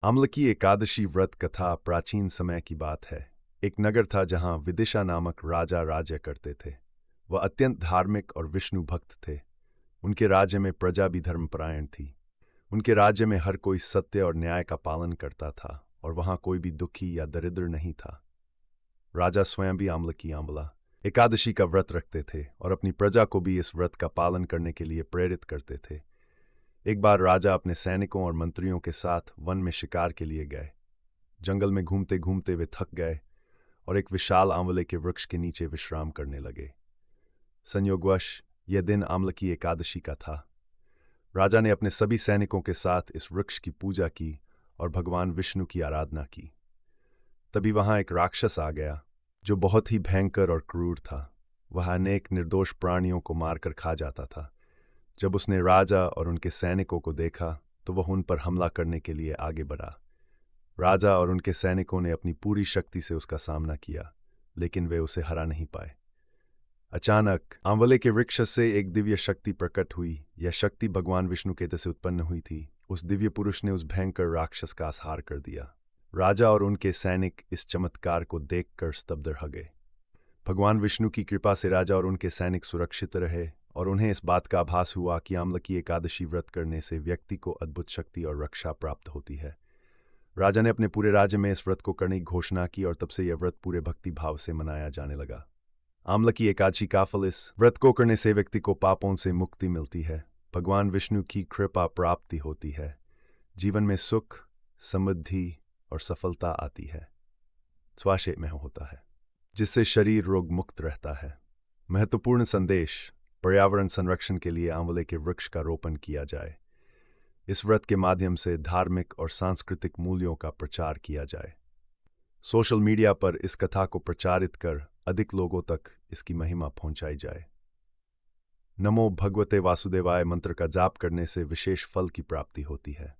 आम्लकी एकादशी व्रत कथा प्राचीन समय की बात है। एक नगर था जहां विदिशा नामक राजा राज्य करते थे। वह अत्यंत धार्मिक और विष्णु भक्त थे। उनके राज्य में प्रजा भी धर्मपरायण थी। उनके राज्य में हर कोई सत्य और न्याय का पालन करता था और वहां कोई भी दुखी या दरिद्र नहीं था। राजा स्वयं भी आम्लकी आंवला एकादशी का व्रत रखते थे और अपनी प्रजा को भी इस व्रत का पालन करने के लिए प्रेरित करते थे। एक बार राजा अपने सैनिकों और मंत्रियों के साथ वन में शिकार के लिए गए। जंगल में घूमते घूमते वे थक गए और एक विशाल आंवले के वृक्ष के नीचे विश्राम करने लगे। संयोगवश यह दिन आम्लकी एकादशी का था। राजा ने अपने सभी सैनिकों के साथ इस वृक्ष की पूजा की और भगवान विष्णु की आराधना की। तभी वहां एक राक्षस आ गया जो बहुत ही भयंकर और क्रूर था। वह अनेक निर्दोष प्राणियों को मारकर खा जाता था। जब उसने राजा और उनके सैनिकों को देखा तो वह उन पर हमला करने के लिए आगे बढ़ा। राजा और उनके सैनिकों ने अपनी पूरी शक्ति से उसका सामना किया, लेकिन वे उसे हरा नहीं पाए। अचानक आंवले के वृक्ष से एक दिव्य शक्ति प्रकट हुई। यह शक्ति भगवान विष्णु के से उत्पन्न हुई थी। उस दिव्य पुरुष ने उस भयंकर राक्षस का संहार कर दिया। राजा और उनके सैनिक इस चमत्कार को देखकर स्तब्ध रह गए। भगवान विष्णु की कृपा से राजा और उनके सैनिक सुरक्षित रहे और उन्हें इस बात का आभास हुआ कि आम्लकी एकादशी व्रत करने से व्यक्ति को अद्भुत शक्ति और रक्षा प्राप्त होती है। राजा ने अपने पूरे राज्य में इस व्रत को करने की घोषणा की और तब से यह व्रत पूरे भक्ति भाव से मनाया जाने लगा। आम्लकी एकादशी का फल, इस व्रत को करने से व्यक्ति को पापों से मुक्ति मिलती है, भगवान विष्णु की कृपा प्राप्ति होती है, जीवन में सुख, समृद्धि और सफलता आती है, स्वास्थ्य में होता है, जिससे शरीर रोग मुक्त रहता है। महत्वपूर्ण संदेश: पर्यावरण संरक्षण के लिए आंवले के वृक्ष का रोपण किया जाए। इस व्रत के माध्यम से धार्मिक और सांस्कृतिक मूल्यों का प्रचार किया जाए। सोशल मीडिया पर इस कथा को प्रचारित कर अधिक लोगों तक इसकी महिमा पहुंचाई जाए। नमो भगवते वासुदेवाय मंत्र का जाप करने से विशेष फल की प्राप्ति होती है।